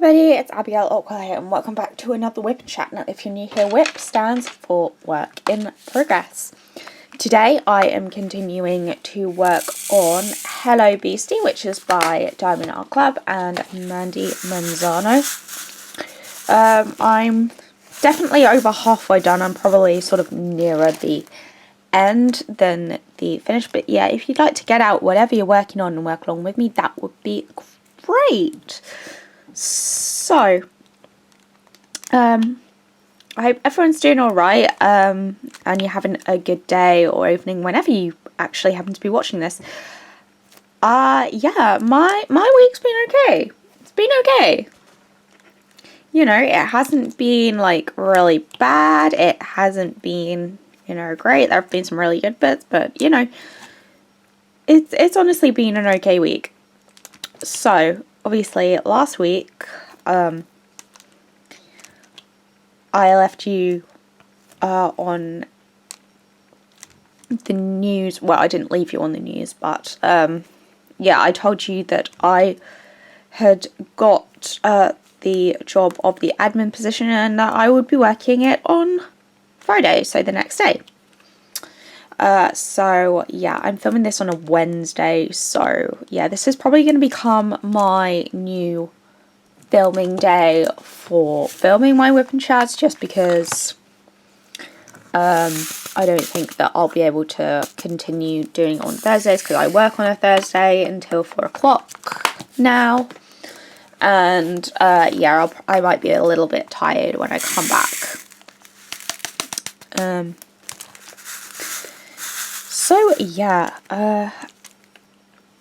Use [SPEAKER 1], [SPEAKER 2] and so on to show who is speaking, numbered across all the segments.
[SPEAKER 1] everybody, it's Abigail Ockwell here and welcome back to another WIP and Chat. Now if you're new here, WIP stands for Work in Progress. Today I am continuing to work on Hello Beastie, which is by Diamond Art Club and Mandy Manzano. I'm definitely over halfway done. I'm probably sort of nearer the end than the finish, but yeah, if you'd like to get out whatever you're working on and work along with me, that would be great. So, I hope everyone's doing alright, and you're having a good day or evening whenever you actually happen to be watching this. Yeah, my week's been okay. It's been okay. You know, it hasn't been, like, really bad. It hasn't been, you know, great. There have been some really good bits, but, you know, it's honestly been an okay week. So, obviously, last week, I left you on the news. Well, I didn't leave you on the news, but yeah, I told you that I had got the job of the admin position and that I would be working it on Friday, so the next day. So yeah, I'm filming this on a Wednesday, so yeah, this is probably going to become my new filming day for filming my WIP and Chats, just because I don't think that I'll be able to continue doing on Thursdays because I work on a Thursday until 4 o'clock now, and yeah, I might be a little bit tired when I come back. So yeah,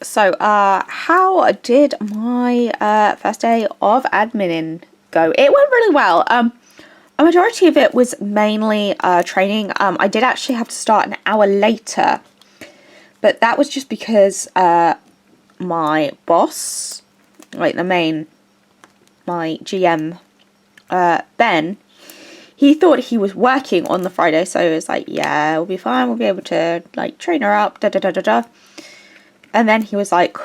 [SPEAKER 1] how did my first day of admin go? It went really well. A majority of it was mainly training. I did actually have to start an hour later, but that was just because my boss, like my GM, Ben, he thought he was working on the Friday, so he was like, yeah, we'll be fine, we'll be able to, like, train her up, da-da-da-da-da. And then he was like,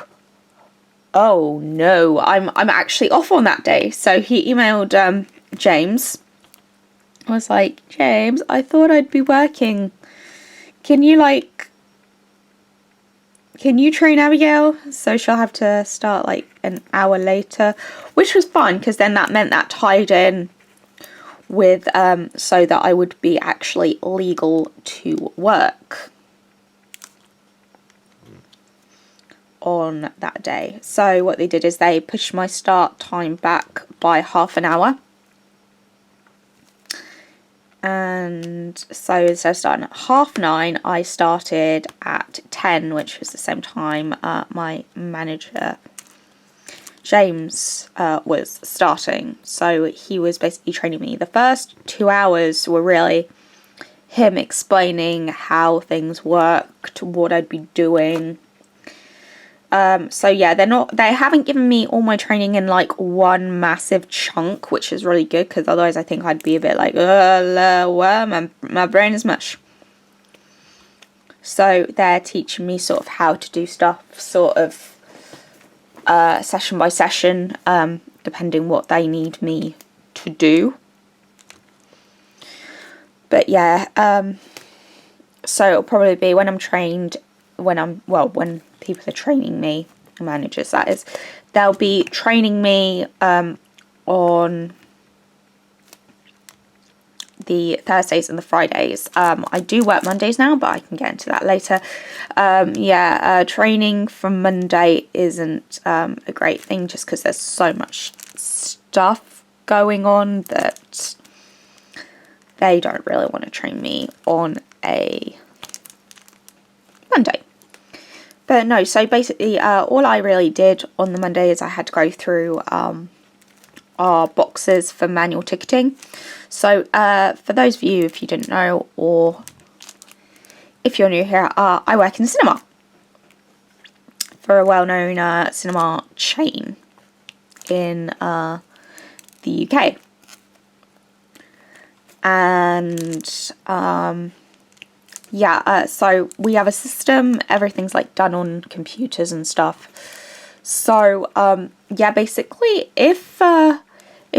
[SPEAKER 1] oh no, I'm actually off on that day. So he emailed James. I was like, James, I thought I'd be working. Can you train Abigail? So she'll have to start like an hour later, which was fun because then that meant that tied in with so that I would be actually legal to work on that day. So what they did is they pushed my start time back by half an hour, and so instead of starting at 9:30, I started at 10, which was the same time my manager James was starting. So he was basically training me. The first 2 hours were really him explaining how things worked, what I'd be doing. So yeah, they haven't given me all my training in like one massive chunk, which is really good because otherwise I think I'd be a bit like, my brain is mush. So they're teaching me sort of how to do stuff, sort of session by session, depending what they need me to do. But yeah, so it'll probably be when I'm trained, when people are training me, managers that is, they'll be training me on the Thursdays and the Fridays. I do work Mondays now, but I can get into that later. Yeah, training from Monday isn't a great thing just because there's so much stuff going on that they don't really want to train me on a Monday. But no, so basically all I really did on the Monday is I had to go through our boxes for manual ticketing. So for those of you, if you didn't know, or if you're new here, I work in cinema for a well-known cinema chain in the UK. And yeah, so we have a system, everything's like done on computers and stuff. So yeah, basically if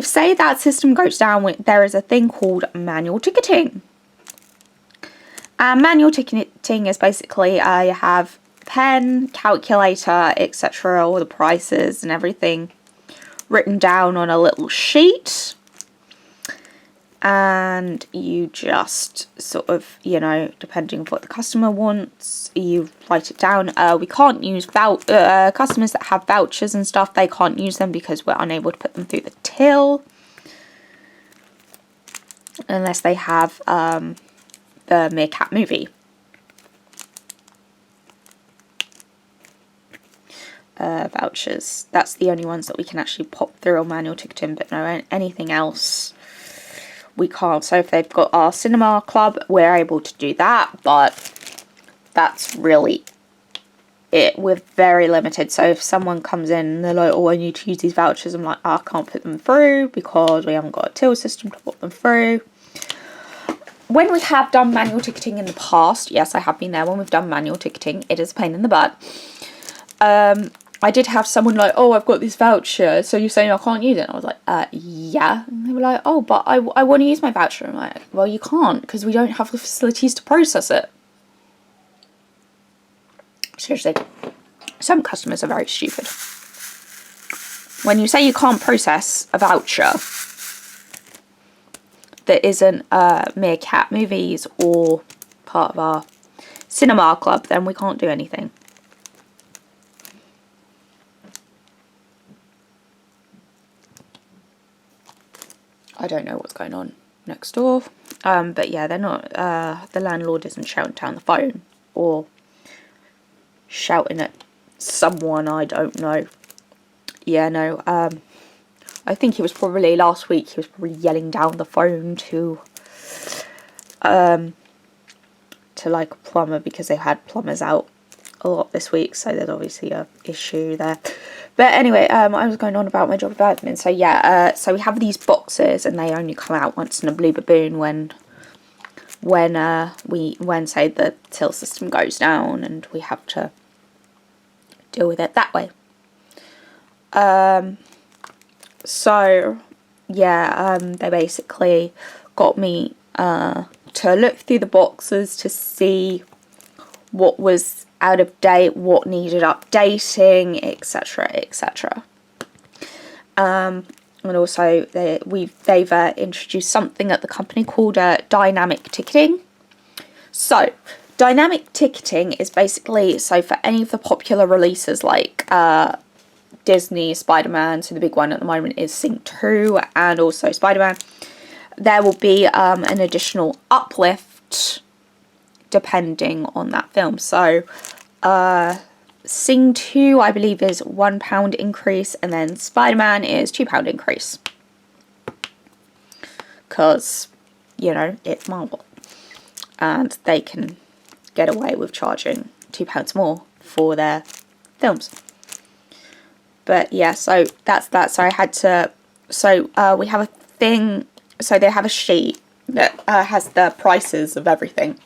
[SPEAKER 1] say that system goes down, there is a thing called manual ticketing. And manual ticketing is basically you have pen, calculator, etc., all the prices and everything written down on a little sheet, and you just sort of, you know, depending on what the customer wants, you write it down. We can't use customers that have vouchers and stuff, they can't use them because we're unable to put them through the till unless they have the Meerkat movie. Vouchers, that's the only ones that we can actually pop through on manual ticketing, but no, anything else we can't. So if they've got our cinema club, we're able to do that, but that's really it. We're very limited. So if someone comes in and they're like, oh, I need to use these vouchers, I'm like, I can't put them through because we haven't got a till system to put them through. When we have done manual ticketing in the past, yes, I have been there when we've done manual ticketing, it is a pain in the butt. I did have someone like, oh, I've got this voucher, so you're saying I can't use it? And I was like, yeah. And they were like, oh, but I want to use my voucher. I'm like, well, you can't, because we don't have the facilities to process it. Seriously, some customers are very stupid. When you say you can't process a voucher that isn't Meerkat movies or part of our cinema club, then we can't do anything. I don't know what's going on next door, but yeah, they're not, the landlord isn't shouting down the phone or shouting at someone, I don't know. Yeah, no, I think it was probably last week, he was probably yelling down the phone to like a plumber, because they had plumbers out a lot this week, so there's obviously a issue there. But anyway, I was going on about my job of admin. So yeah, so we have these boxes, and they only come out once in a blue baboon when say the till system goes down, and we have to deal with it that way. So yeah, they basically got me to look through the boxes to see what was out of date, what needed updating, etc., etc. And also they've introduced something at the company called dynamic ticketing. So dynamic ticketing is basically, so for any of the popular releases like Disney, Spider-Man, so the big one at the moment is Sync 2 and also Spider-Man, there will be an additional uplift depending on that film. So Sing 2 I believe is £1 increase, and then Spider-Man is £2 increase, because, you know, it's Marvel and they can get away with charging £2 more for their films. But yeah, so that's that. So I had to, so we have a thing, so they have a sheet that has the prices of everything,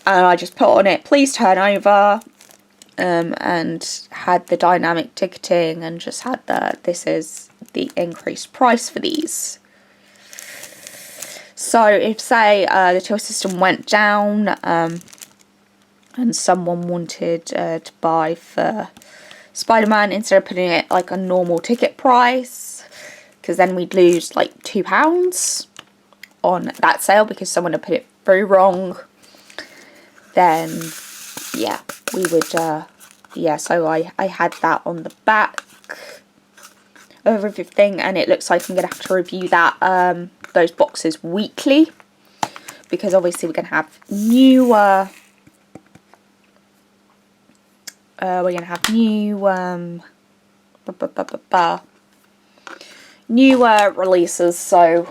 [SPEAKER 1] and I just put on it, please turn over, and had the dynamic ticketing, and just had this is the increased price for these. So if say the till system went down, and someone wanted to buy for Spider-Man, instead of putting it like a normal ticket price, because then we'd lose like £2 on that sale because someone had put it through wrong, then yeah, we would yeah, so I had that on the back of everything, and it looks like I'm gonna have to review that those boxes weekly, because obviously we're gonna have new releases, so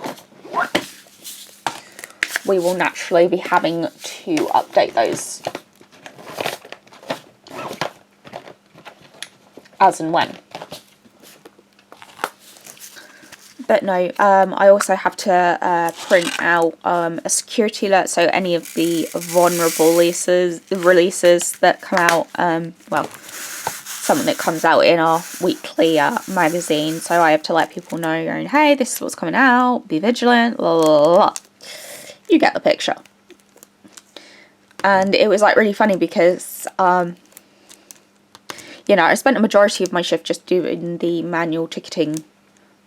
[SPEAKER 1] we will naturally be having to update those as and when. But no, I also have to print out a security alert, so any of the vulnerable releases that come out, well, something that comes out in our weekly magazine. So I have to let people know, going, hey, this is what's coming out, be vigilant, la la la. You get the picture. And it was like really funny because, you know, I spent a majority of my shift just doing the manual ticketing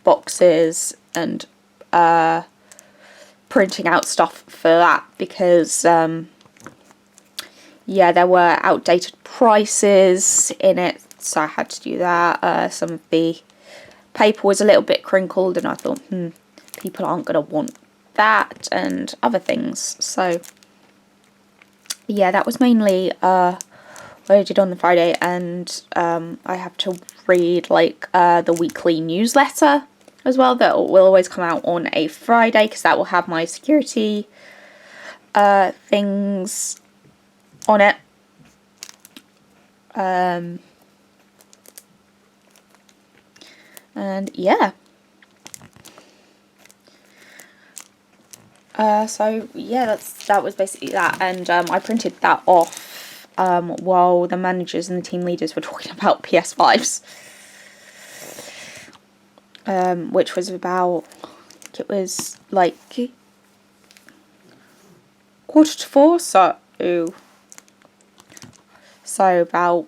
[SPEAKER 1] boxes and printing out stuff for that because, yeah, there were outdated prices in it, so I had to do that. Some of the paper was a little bit crinkled, and I thought, people aren't going to want that, and other things. So, yeah, that was mainly what I did on the Friday, and I have to read, like, the weekly newsletter as well, that will always come out on a Friday, because that will have my security things on it. And yeah. So yeah, that was basically that, and I printed that off while the managers and the team leaders were talking about PS5s, which was about, it was like 3:45, so about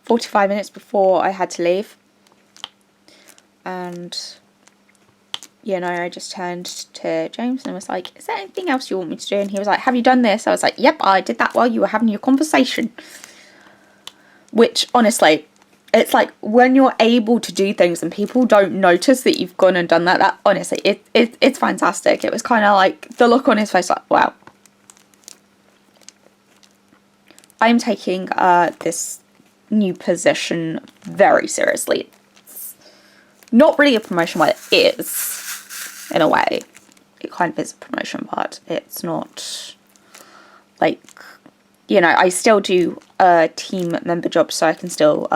[SPEAKER 1] 45 minutes before I had to leave. And, you know, I just turned to James and was like, is there anything else you want me to do? And he was like, have you done this? I was like, yep, I did that while you were having your conversation. Which, honestly, it's like when you're able to do things and people don't notice that you've gone and done that, that honestly, it's fantastic. It was kind of like the look on his face, like, wow. I'm taking this new position very seriously. It's not really a promotion, but it is, in a way. It kind of is a promotion, but it's not, like, you know, I still do team member jobs, so I can still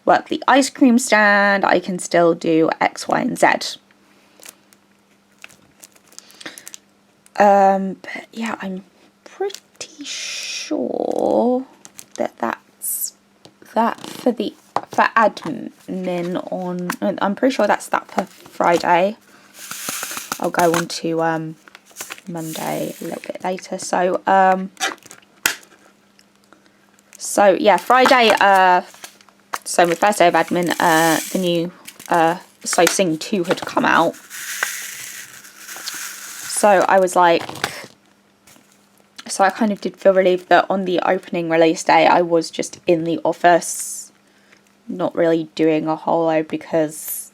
[SPEAKER 1] work the ice cream stand, I can still do X, Y, and Z. But yeah, I'm pretty sure that that's that for admin on, I'm pretty sure that's that for Friday. I'll go on to Monday a little bit later. So yeah, Friday, so my first day of admin, the new So Sing 2 had come out. So I was like, so I kind of did feel relieved that on the opening release day I was just in the office, not really doing a whole load, because,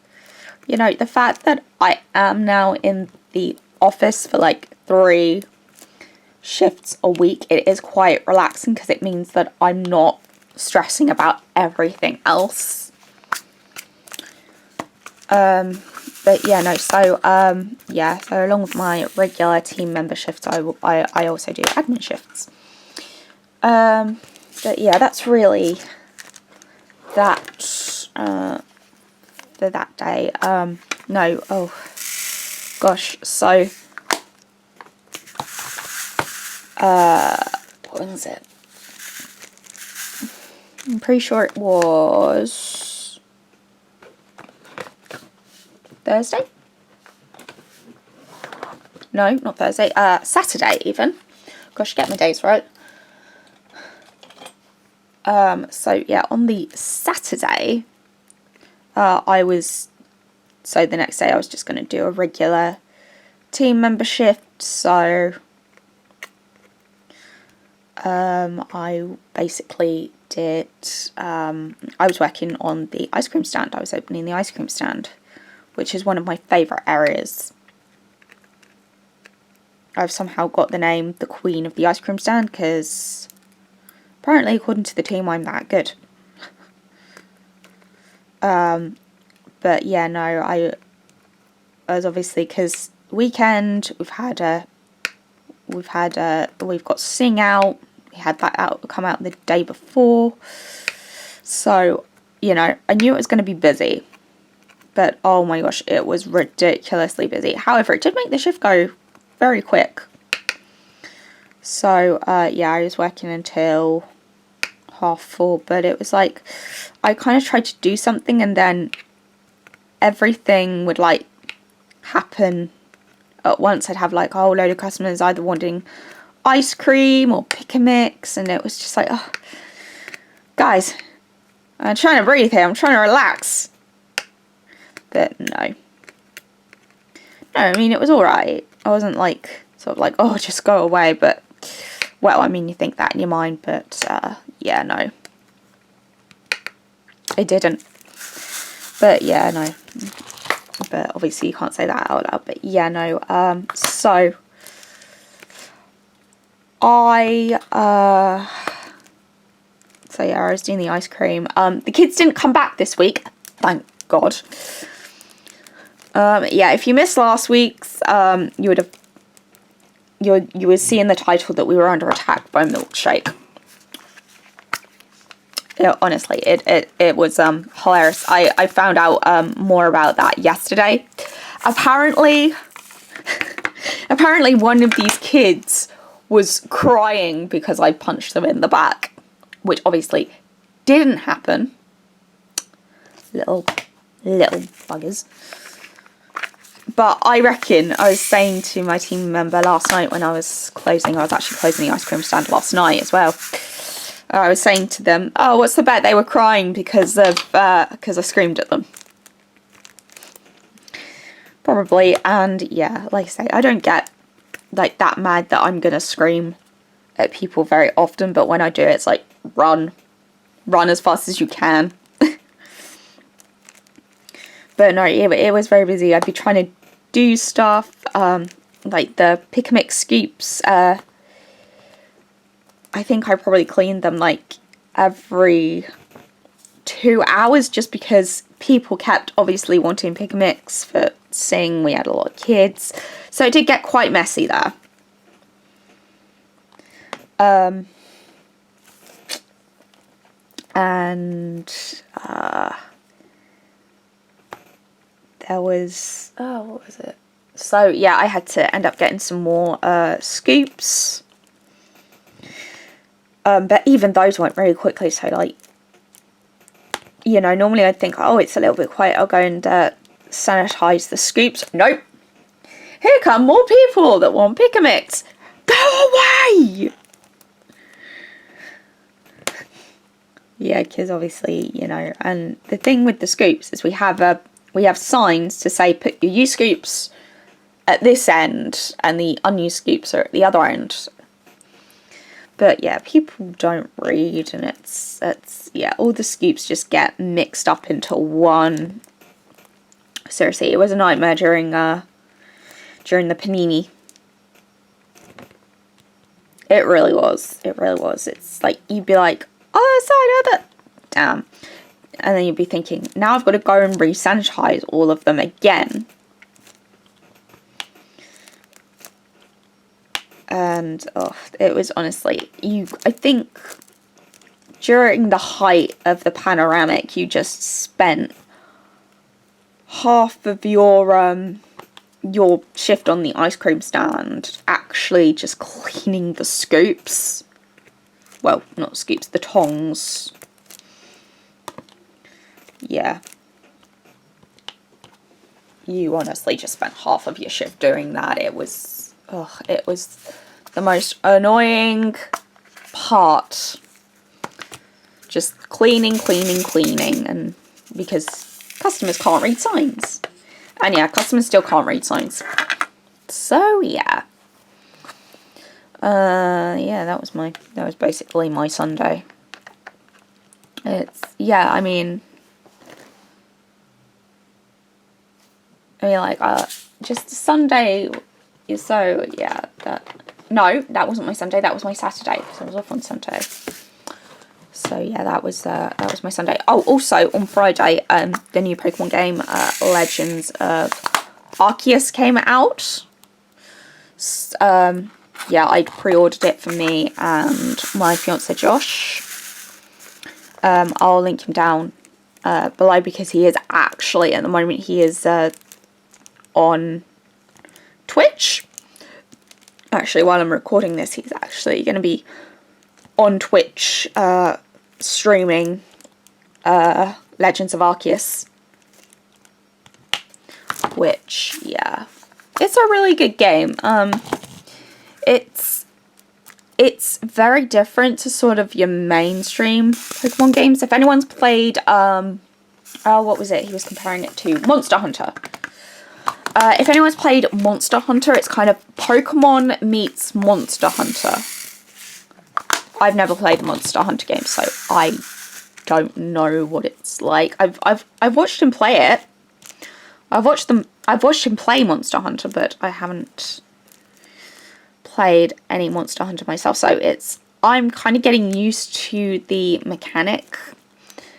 [SPEAKER 1] you know, the fact that I am now in the office for like 3 shifts a week, it is quite relaxing, because it means that I'm not stressing about everything else. But yeah, no, so yeah, so along with my regular team member shifts, I also do admin shifts. But yeah, that's really that for that day. No, oh gosh, so what was it? I'm pretty sure it was Thursday? No, not Thursday. Saturday even. Gosh, get my days right. So yeah, on the Saturday, so the next day I was just going to do a regular team member shift. So I basically did, I was working on the ice cream stand. I was opening the ice cream stand, which is one of my favourite areas. I've somehow got the name the Queen of the Ice Cream Stand, because apparently, according to the team, I'm that good. But yeah, no, I was obviously, because weekend we've got Sing out. We had that come out the day before. So, you know, I knew it was going to be busy. But oh my gosh, it was ridiculously busy. However, it did make the shift go very quick. So, yeah, I was working until 4:30, but it was like, I kind of tried to do something and then everything would like happen at once. I'd have like a whole load of customers either wanting ice cream or pick a mix, and it was just like, oh, guys, I'm trying to breathe here, I'm trying to relax. But no, I mean, it was alright. I wasn't like, sort of like, oh, just go away, but, well, I mean, you think that in your mind, but, yeah, no. I didn't. But, yeah, no. But, obviously, you can't say that out loud, but, yeah, no. So, yeah, I was doing the ice cream. The kids didn't come back this week, thank God. Yeah, if you missed last week's, you would see in the title that we were under attack by Milkshake. Yeah, honestly, it was hilarious. I found out more about that yesterday. Apparently one of these kids was crying because I punched them in the back, which obviously didn't happen. Little buggers. But I reckon, I was saying to my team member last night when I was actually closing the ice cream stand last night as well. I was saying to them, oh, what's the bet? They were crying because I screamed at them. Probably, and yeah, like I say, I don't get like that mad that I'm gonna scream at people very often, but when I do, it's like, run as fast as you can. But no, it was very busy. I'd be trying to do stuff, like the pick mix scoops. I think I probably cleaned them like every 2 hours just because people kept obviously wanting pick mix for sing. We had a lot of kids, so it did get quite messy there. And there was, oh, what was it? So yeah, I had to end up getting some more scoops. But even those went very quickly, so like, you know, normally I'd think, oh, it's a little bit quiet, I'll go and sanitize the scoops. Nope. Here come more people that want pick a mix. Go away! Yeah, because obviously, you know, and the thing with the scoops is we have signs to say put your used scoops at this end and the unused scoops are at the other end. But yeah, people don't read, and it's yeah, all the scoops just get mixed up into one. Seriously, it was a nightmare during the panini. It really was. It really was. It's like, you'd be like, oh, so I know that. Damn. And then you'd be thinking, now I've got to go and re-sanitize all of them again. And, oh, it was honestly, I think during the height of the panoramic, you just spent half of your shift on the ice cream stand actually just cleaning the scoops. Well, not scoops, the tongs. Yeah. You honestly just spent half of your shift doing that. It was the most annoying part. Just cleaning, and because customers can't read signs. And yeah, customers still can't read signs. So yeah. Yeah, that was basically my Sunday. Yeah, I mean like, just Sunday, so, yeah, no, that wasn't my Sunday, that was my Saturday, because I was off on Sunday. So, yeah, that was my Sunday. Oh, also, on Friday, the new Pokemon game, Legends of Arceus came out. Yeah, I pre-ordered it for me and my fiance Josh. I'll link him down below, because he is actually, at the moment, he is on Twitch. actually, while I'm recording this, he's actually going to be on Twitch streaming Legends of Arceus, which, yeah, it's a really good game. It's very different to sort of your mainstream Pokemon games. If anyone's played, what was it he was comparing it to? Monster Hunter. If anyone's played Monster Hunter, it's kind of Pokemon meets Monster Hunter. I've never played the Monster Hunter game, so I don't know what it's like. I've watched him play it. I've watched him play Monster Hunter, but I haven't played any Monster Hunter myself, so I'm kind of getting used to the mechanic,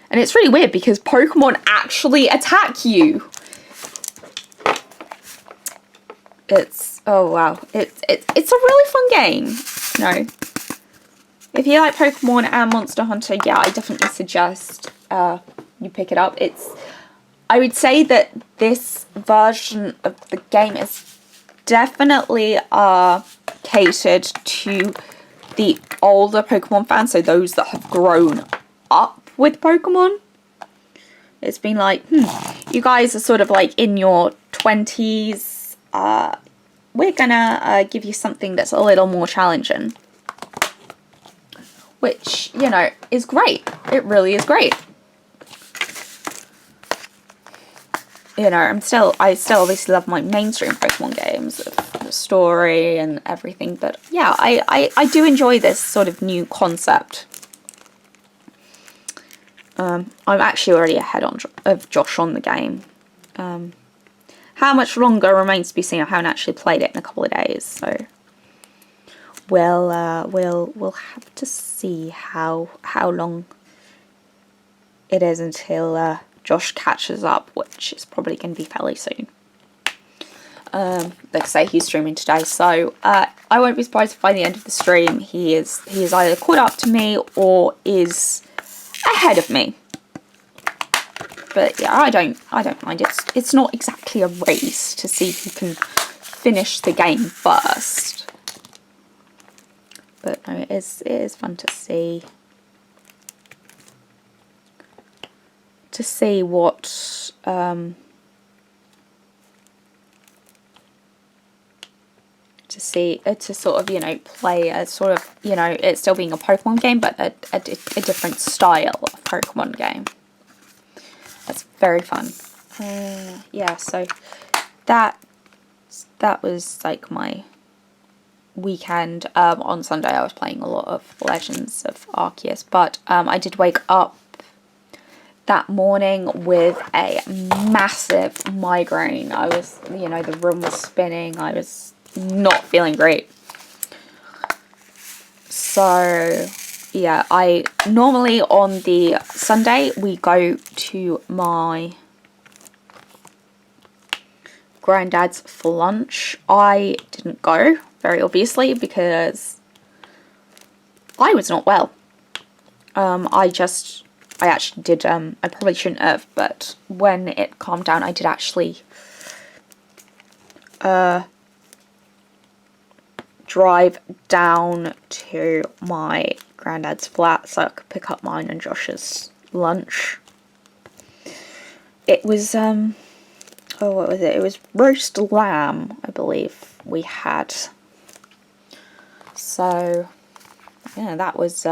[SPEAKER 1] and it's really weird because Pokemon actually attack you. Oh wow, it's a really fun game. No, if you like Pokemon and Monster Hunter, yeah, I definitely suggest you pick it up. I would say that this version of the game is definitely catered to the older Pokemon fans, so those that have grown up with Pokemon. It's been like, you guys are sort of like in your 20s, we're gonna give you something that's a little more challenging. Which, you know, is great. It really is great. You know, I still obviously love my mainstream Pokemon games, the story and everything, but yeah, I do enjoy this sort of new concept. I'm actually already ahead of Josh on the game. How much longer remains to be seen. I haven't actually played it in a couple of days, so we'll have to see how long it is until Josh catches up, which is probably going to be fairly soon. Like I say, he's streaming today, so I won't be surprised if by the end of the stream he is either caught up to me or is ahead of me. But yeah, I don't mind. It's not exactly a race to see who can finish the game first. But no, it is fun to see. To see what to sort of, you know, play a sort of, you know, it still being a Pokemon game, but a different style of Pokemon game. That's very fun. Yeah, so that was like my weekend. On Sunday I was playing a lot of Legends of Arceus, but I did wake up that morning with a massive migraine. I was, you know, the room was spinning. I was not feeling great. So yeah, I normally on the Sunday we go to my granddad's for lunch. I didn't go, very obviously, because I was not well. I actually did, I probably shouldn't have, but when it calmed down, I did actually drive down to my granddad's flat so I could pick up mine and Josh's lunch. It was, oh, what was it? It was roast lamb, I believe we had. So, yeah, that was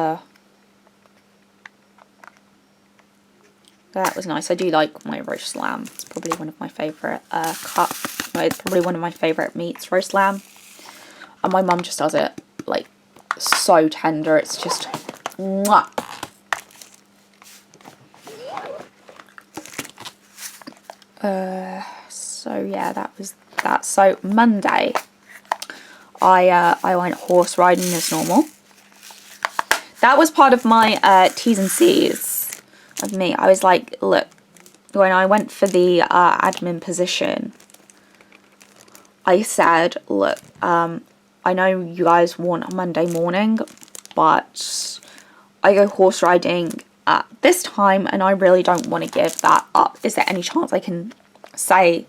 [SPEAKER 1] nice. I do like my roast lamb. It's probably one of my favourite it's probably one of my favourite meats, roast lamb. And my mum just does it, like, so tender. It's just, mwah. So yeah, that was that. So Monday, I went horse riding as normal. That was part of my T's and C's of me. I was like, look, when I went for the admin position, I said, look, I know you guys want a Monday morning, but I go horse riding at this time and I really don't want to give that up. Is there any chance I can, say,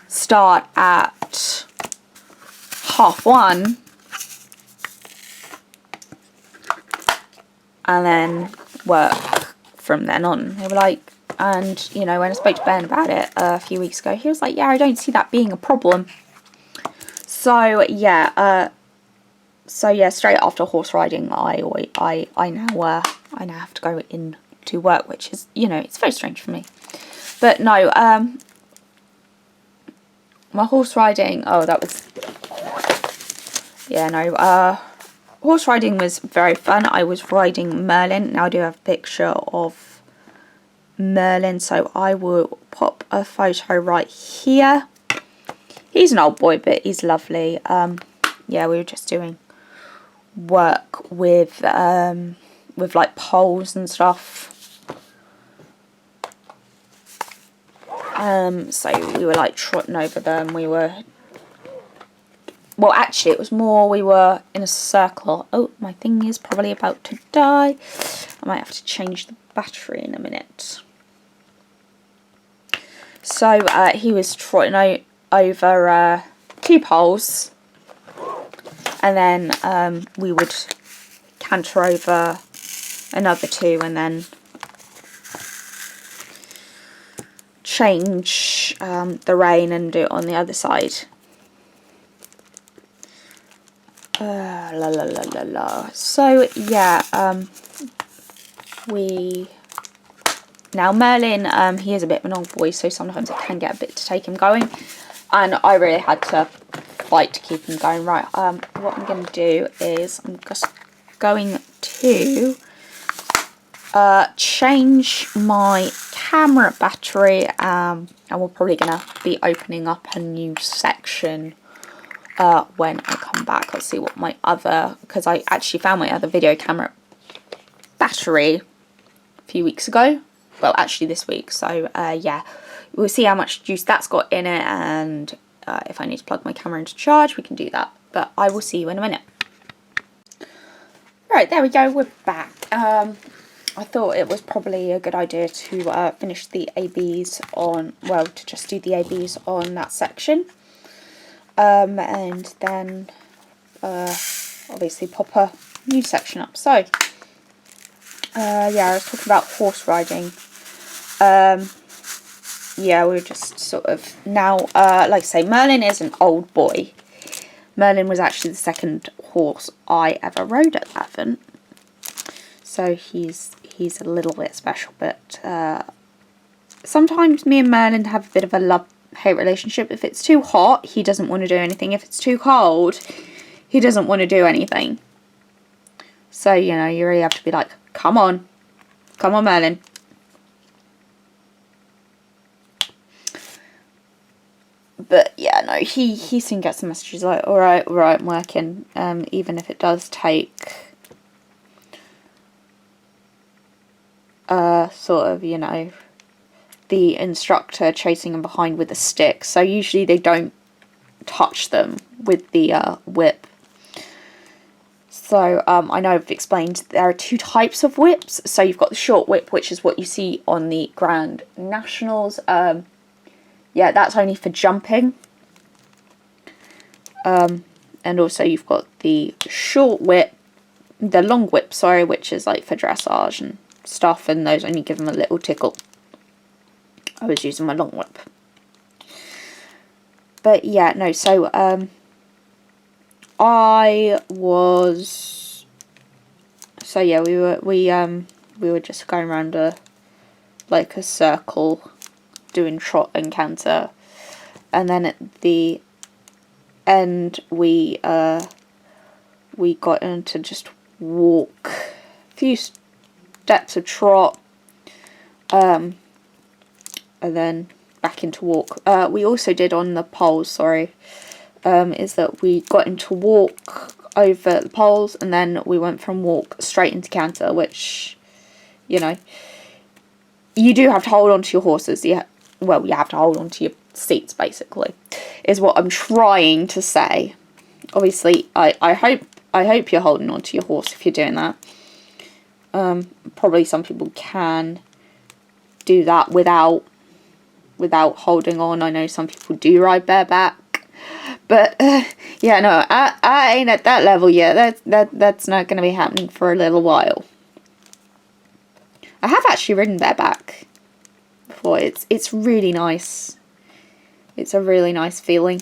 [SPEAKER 1] start at 1:30 and then work from then on. They were like, and you know, when I spoke to Ben about it a few weeks ago, he was like, yeah, I don't see that being a problem. So yeah, straight after horse riding, I now have to go into work, which is, you know, it's very strange for me. But no, my horse riding, oh, that was, yeah, no, horse riding was very fun. I was riding Merlin. Now I do have a picture of Merlin, so I will pop a photo right here. He's an old boy, but he's lovely. Yeah, we were just doing work with like poles and stuff. So we were like trotting over them. We were, well, actually it was more, we were in a circle. Oh, my thing is probably about to die. I might have to change the battery in a minute. So he was trotting over 2 poles, and then we would canter over another 2, and then change the rein and do it on the other side. So yeah, now Merlin, he is a bit of an old boy, so sometimes it can get a bit to take him going, and I really had to fight to keep him going. Right, what I'm going to do is I'm just going to change my camera battery, and we're probably going to be opening up a new section when I come back. Let's see what my other, because I actually found my other video camera battery a few weeks ago, well actually this week, so yeah, we'll see how much juice that's got in it, and if I need to plug my camera into charge, we can do that, but I will see you in a minute. Right, there we go, we're back. I thought it was probably a good idea to finish the ABs on, well, to just do the ABs on that section, and then obviously pop a new section up. So yeah, I was talking about horse riding. Yeah, we were just sort of now, like I say, Merlin is an old boy. Merlin was actually the second horse I ever rode at that event, so he's a little bit special. But sometimes me and Merlin have a bit of a love-hate relationship. If it's too hot, he doesn't want to do anything. If it's too cold, he doesn't want to do anything. So, you know, you really have to be like, come on Merlin. But yeah, no, he soon gets the messages like, alright, I'm working, even if it does take sort of, you know, the instructor chasing him behind with a stick. So usually they don't touch them with the whip. So I know I've explained there are 2 types of whips. So you've got the short whip, which is what you see on the Grand Nationals. Yeah, that's only for jumping. And also you've got the short whip, the long whip, sorry, which is like for dressage and stuff, and those only give them a little tickle. I was using my long whip. But yeah, no, so I was, so yeah, we were just going around like a circle, doing trot and canter, and then at the end we got into just walk, a few steps of trot, and then back into walk. We also did on the poles, sorry, is that we got into walk over the poles, and then we went from walk straight into canter, which, you know, you do have to hold on to your horses. Well, you have to hold on to your seats, basically, is what I'm trying to say. Obviously, I hope you're holding on to your horse if you're doing that. Probably some people can do that without holding on. I know some people do ride bareback, but yeah, no, I ain't at that level yet. That's not going to be happening for a little while. I have actually ridden bareback before. It's really nice. It's a really nice feeling.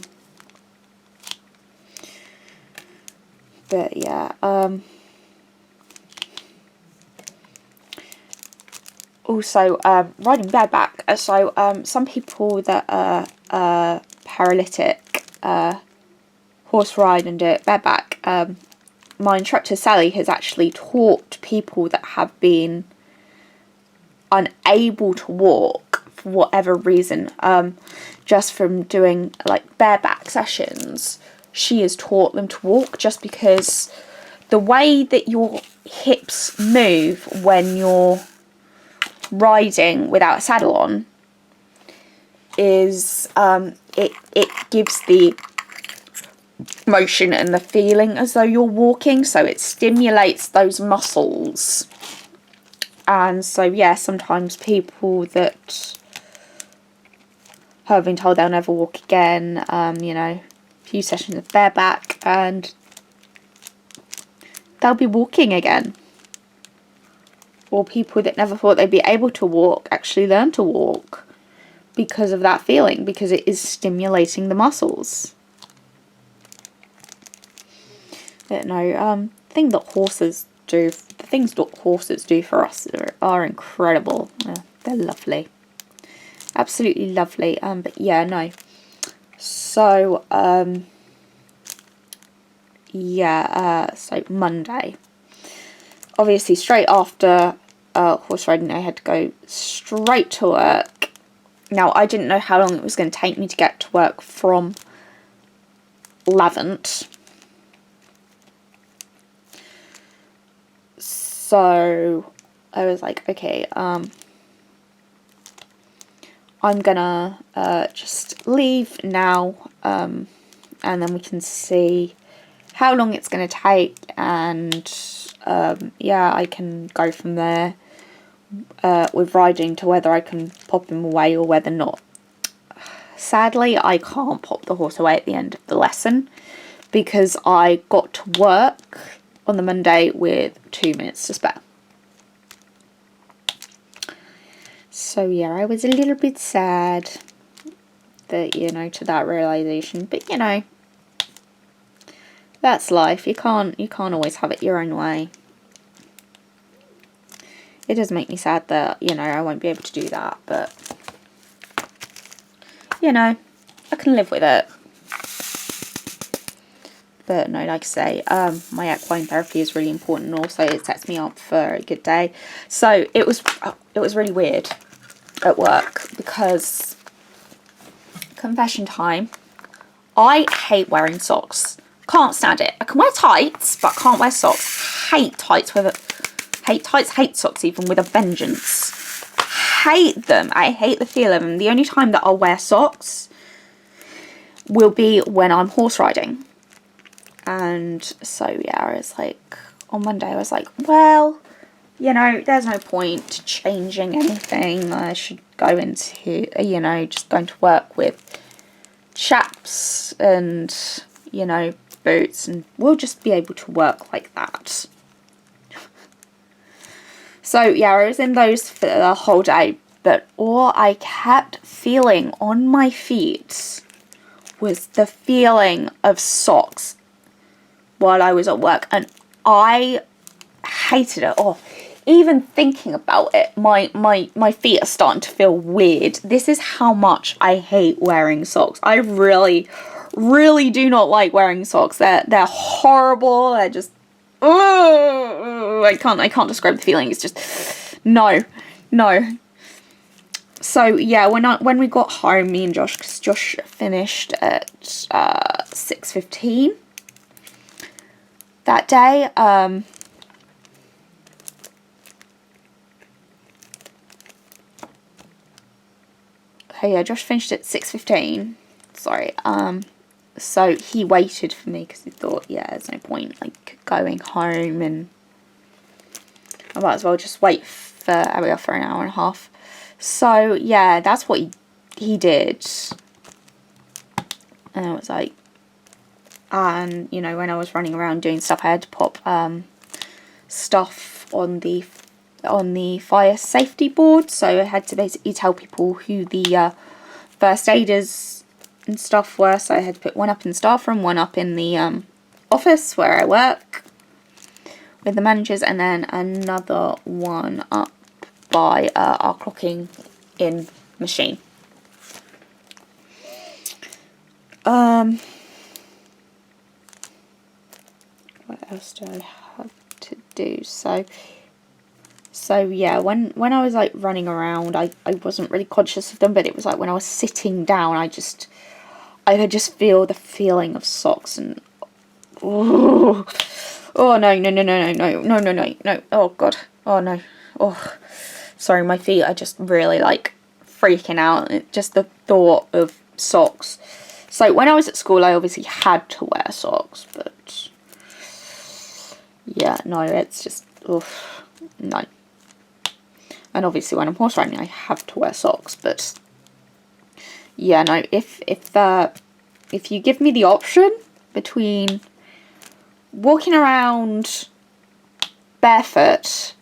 [SPEAKER 1] But yeah, also riding bareback. So some people that are paralytic horse ride and do it bareback. My instructor Sally has actually taught people that have been unable to walk for whatever reason, just from doing like bareback sessions. She has taught them to walk, just because the way that your hips move when you're riding without a saddle on is it gives the motion and the feeling as though you're walking, so it stimulates those muscles. And so yeah, sometimes people that have been told they'll never walk again, you know, a few sessions of bareback and they'll be walking again. Or people that never thought they'd be able to walk actually learn to walk because of that feeling, because it is stimulating the muscles. But no, the things that horses do for us are incredible. They're lovely, absolutely lovely. But yeah, no. So yeah, so Monday. Obviously, straight after horse riding, I had to go straight to work. Now, I didn't know how long it was going to take me to get to work from Lavant. So I was like, okay, I'm gonna just leave now, and then we can see how long it's gonna take, and yeah, I can go from there with riding to whether I can pop him away or whether not. Sadly, I can't pop the horse away at the end of the lesson because I got to work on the Monday with 2 minutes to spare. So yeah, I was a little bit sad that, you know, to that realization, but you know, that's life. You can't always have it your own way. It does make me sad that, you know, I won't be able to do that, but you know, I can live with it. But no, like I say, my equine therapy is really important. Also, it sets me up for a good day. So it was really weird at work because, confession time, I hate wearing socks. Can't stand it. I can wear tights, but can't wear socks. Hate tights, hate socks even with a vengeance. Hate them. I hate the feel of them. The only time that I'll wear socks will be when I'm horse riding. And so yeah, I was like, on Monday I was like, well, you know, there's no point changing anything. I should go into, you know, just going to work with chaps and, you know, boots, and we'll just be able to work like that. So yeah, I was in those for the whole day, but all I kept feeling on my feet was the feeling of socks while I was at work, and I hated it. Oh, even thinking about it, my feet are starting to feel weird. This is how much I hate wearing socks. I really do not like wearing socks. They're horrible. They're just, I can't describe the feeling. It's just no. So yeah, when we got home, me and Josh, because Josh finished at 6:15 that day. Oh yeah, Josh finished at 6:15. Sorry. So he waited for me because he thought, yeah, there's no point like going home, and I might as well just wait for Ariel for an hour and a half. So yeah, that's what he did. And I was like, and you know, when I was running around doing stuff, I had to pop stuff on the on the fire safety board, so I had to basically tell people who the first aiders and stuff were. So I had to put one up in the staff room, one up in the office where I work with the managers, and then another one up by our clocking in machine. What else do I have to do? So yeah, when I was like running around, I wasn't really conscious of them, but it was like when I was sitting down, I could just feel the feeling of socks, and oh no, oh god, oh no, oh sorry, my feet are just really like freaking out, just the thought of socks. So when I was at school, I obviously had to wear socks, but yeah, no, it's just, oof, no. And obviously when I'm horse riding, I have to wear socks, but yeah, no, if you give me the option between walking around barefoot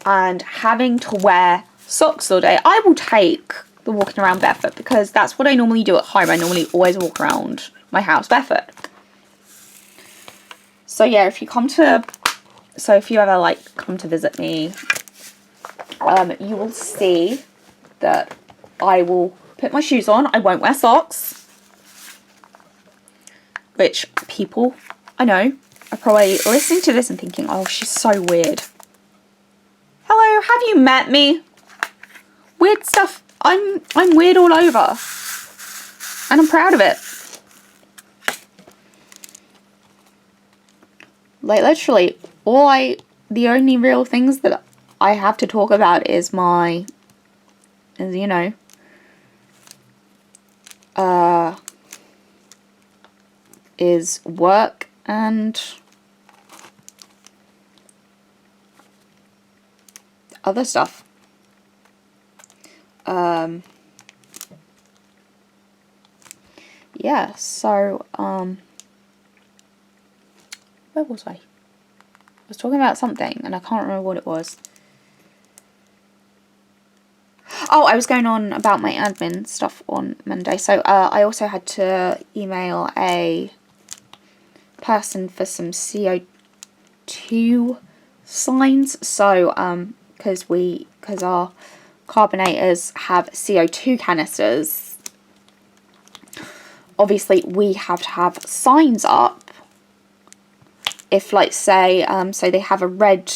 [SPEAKER 1] and having to wear socks all day, I will take the walking around barefoot, because that's what I normally do at home. I normally always walk around my house barefoot. So yeah, if you ever like come to visit me, you will see that I will put my shoes on. I won't wear socks, which people I know are probably listening to this and thinking, oh, she's so weird. Hello, have you met me? Weird stuff. I'm weird all over, and I'm proud of it. Like literally, the only real things that I have to talk about is is work and other stuff. Yeah, so where was I? I was talking about something and I can't remember what it was. Oh, I was going on about my admin stuff on Monday. So I also had to email a person for some CO2 signs. So because our carbonators have CO2 canisters, obviously we have to have signs up. If, like, say they have a red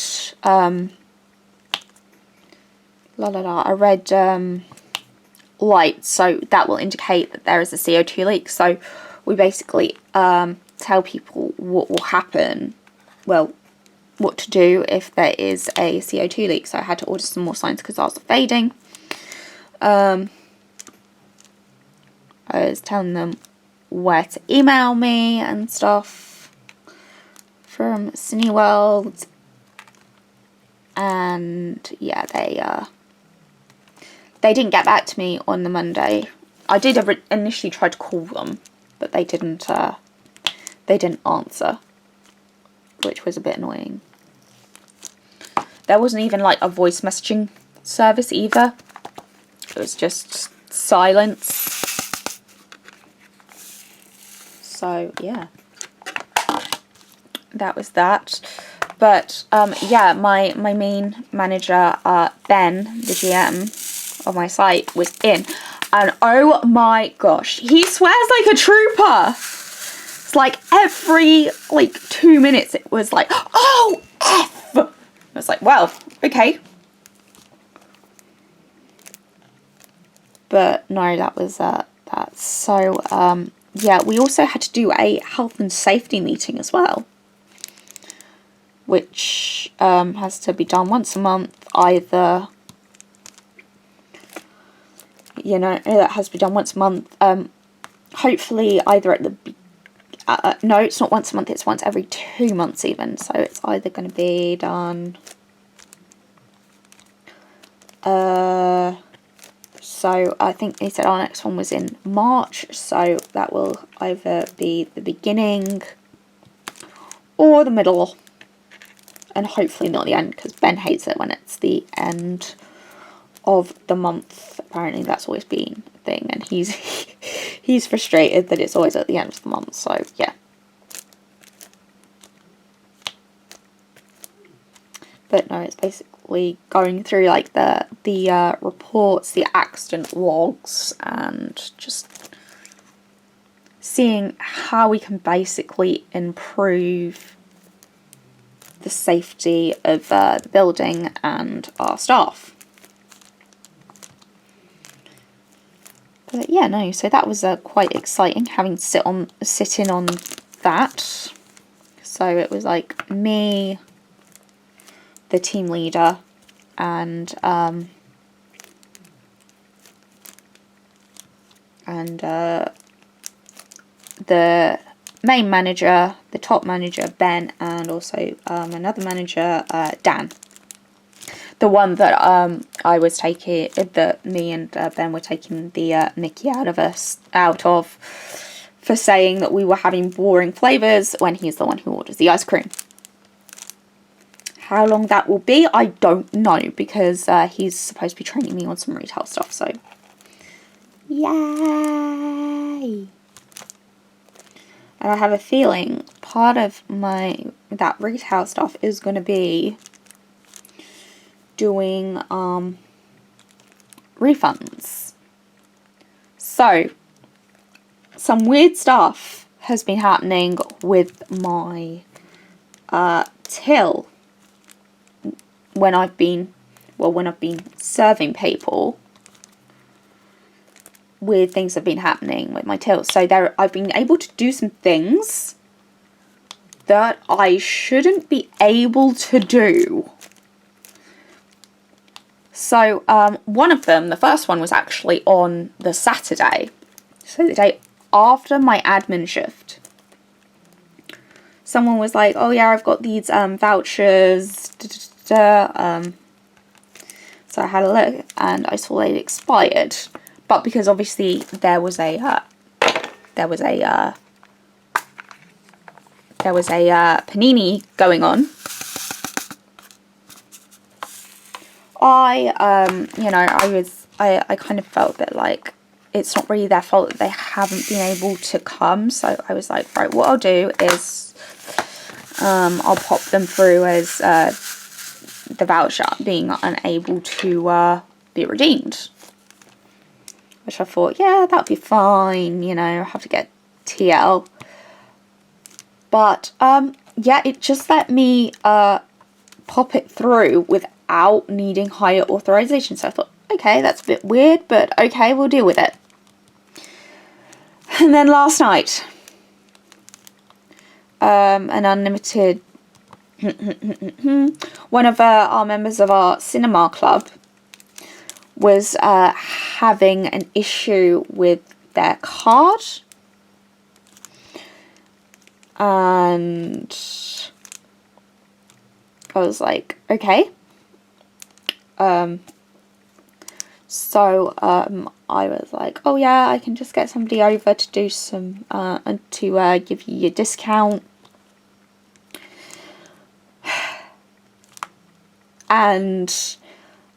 [SPEAKER 1] light, so that will indicate that there is a CO2 leak. So we basically tell people what will happen, well, what to do if there is a CO2 leak. So I had to order some more signs because ours are fading. I was telling them where to email me and stuff from Cineworld, and yeah, they didn't get back to me on the Monday. I did initially try to call them, but they didn't answer, which was a bit annoying. There wasn't even like a voice messaging service either. It was just silence. So yeah, that was that. But yeah, my main manager, Ben, the GM of my site, was in, and oh my gosh, he swears like a trooper. It's like every 2 minutes it was like, oh F. I was like, well, okay. But no, that was that. So yeah, we also had to do a health and safety meeting as well, which has to be done once a month. Either, that has to be done once a month. Hopefully either at the no, it's not once a month, it's once every 2 months even. So it's either going to be done so I think they said our next one was in March, so that will either be the beginning or the middle And hopefully not the end, because Ben hates it when it's the end of the month. Apparently that's always been a thing, and he's frustrated that it's always at the end of the month, so yeah. But no, it's basically going through like the reports, the accident logs, and just seeing how we can basically improve the safety of the building and our staff. But yeah, no, so that was quite exciting, having to sit in on that. So it was like me, the team leader, and the main manager, the top manager, Ben, and also another manager, Dan. The one that I was taking, that me and Ben were taking the mickey out of for saying that we were having boring flavours when he's the one who orders the ice cream. How long that will be, I don't know, because he's supposed to be training me on some retail stuff, so yay! And I have a feeling part of that retail stuff is going to be doing refunds. So some weird stuff has been happening with my till when I've been serving people. Weird things have been happening with my till. So I've been able to do some things that I shouldn't be able to do. So one of them, the first one, was actually on the Saturday. So the day after my admin shift. Someone was like, oh yeah, I've got these vouchers. So I had a look and I saw they'd expired. But because obviously there was a panini going on, I kind of felt a bit like it's not really their fault that they haven't been able to come. So I was like, right, what I'll do is I'll pop them through as the voucher being unable to be redeemed. Which I thought, yeah, that'd be fine, you know, I have to get TL. But, yeah, it just let me pop it through without needing higher authorization. So I thought, okay, that's a bit weird, but okay, we'll deal with it. And then last night, an unlimited, one of our members of our cinema club was having an issue with their card. And I was like, okay. So I was like, oh yeah, I can just get somebody over to do some, to give you your discount. And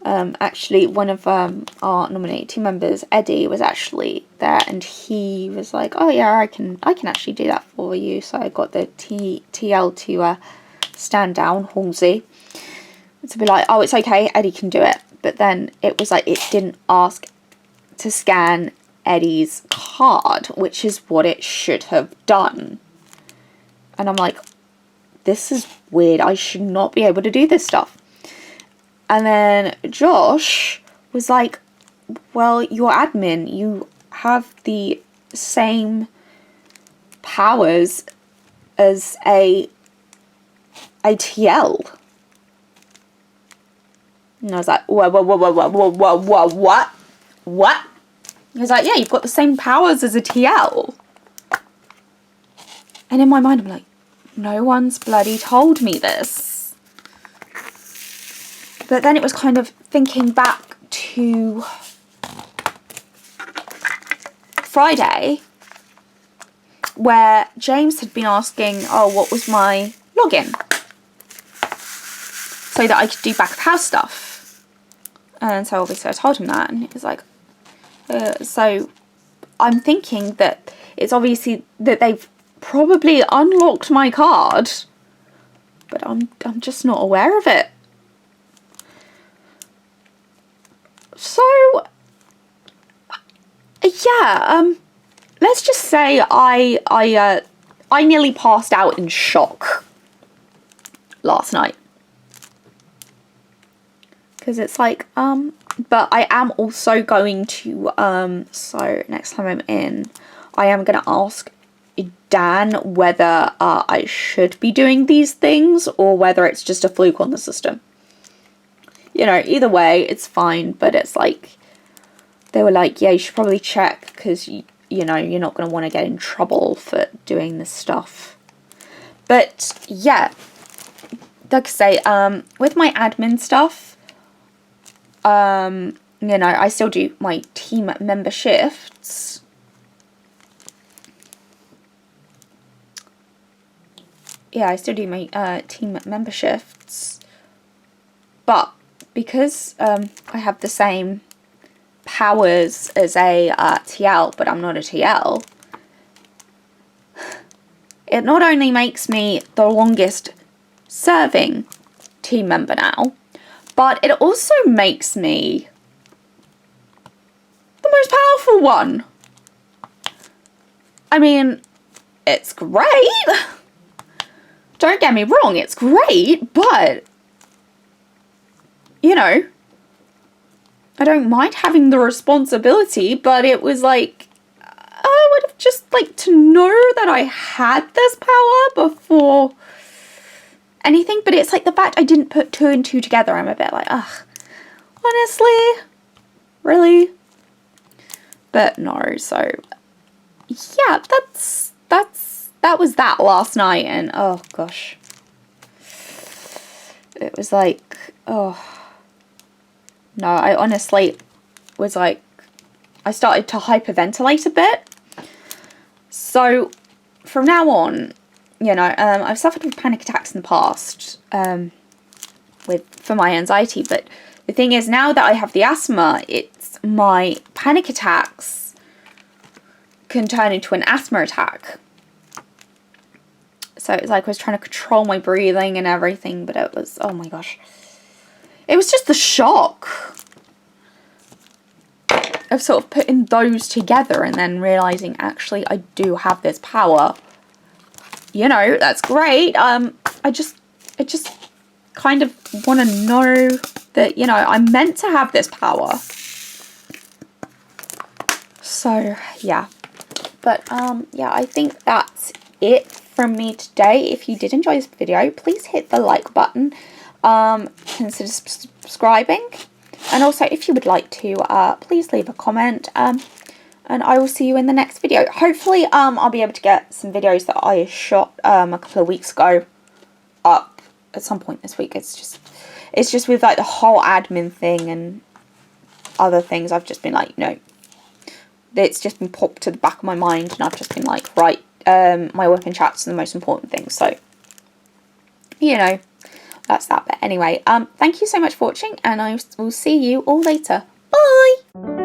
[SPEAKER 1] actually one of our nominated team members, Eddie, was actually there, and he was like, oh yeah, I can actually do that for you. So I got the TL to stand down Halsey to be like, oh, it's okay, Eddie can do it. But then it was like, it didn't ask to scan Eddie's card, which is what it should have done. And I'm like, this is weird, I should not be able to do this stuff. And then Josh was like, well, you're admin, you have the same powers as a TL. And I was like, whoa, what? He was like, yeah, you've got the same powers as a TL. And in my mind, I'm like, no one's bloody told me this. But then it was kind of thinking back to Friday, where James had been asking, oh, what was my login? so that I could do back of house stuff. And so obviously I told him that, and he was like, so I'm thinking that it's obviously that they've probably unlocked my card, but I'm just not aware of it. So yeah, let's just say I nearly passed out in shock last night. Because it's like, but I am also going to, so next time I'm in, I am going to ask Dan whether I should be doing these things or whether it's just a fluke on the system. You know, either way, it's fine, but it's like, they were like, yeah, you should probably check because, you know, you're not going to want to get in trouble for doing this stuff. But yeah, like I say, with my admin stuff, you know, I still do my team member shifts. Yeah, I still do my team member shifts. But because I have the same powers as a TL, but I'm not a TL, it not only makes me the longest serving team member now, but it also makes me the most powerful one. I mean, it's great. Don't get me wrong, it's great, but, you know, I don't mind having the responsibility, but it was like, I would have just liked to know that I had this power before anything. But it's like the fact I didn't put 2 and 2 together, I'm a bit like, ugh, honestly, really? But no, so yeah, that was that last night, and oh gosh, it was like, oh no, I honestly was like, I started to hyperventilate a bit. So from now on, you know, I've suffered with panic attacks in the past for my anxiety, but the thing is, now that I have the asthma, it's my panic attacks can turn into an asthma attack. So it's like I was trying to control my breathing and everything, but it was, oh my gosh. It was just the shock of sort of putting those together and then realising, actually, I do have this power. You know, that's great. I just kind of want to know that, you know, I'm meant to have this power. So, yeah. But, yeah, I think that's it from me today. If you did enjoy this video, please hit the like button. Consider subscribing. And also, if you would like to, please leave a comment. And I will see you in the next video. Hopefully, I'll be able to get some videos that I shot a couple of weeks ago up at some point this week. It's just with like the whole admin thing and other things. I've just been like, no, it's just been popped to the back of my mind, and I've just been like, right, my WIP and Chat's the most important thing. So, you know, that's that. But anyway, thank you so much for watching, and I will see you all later. Bye!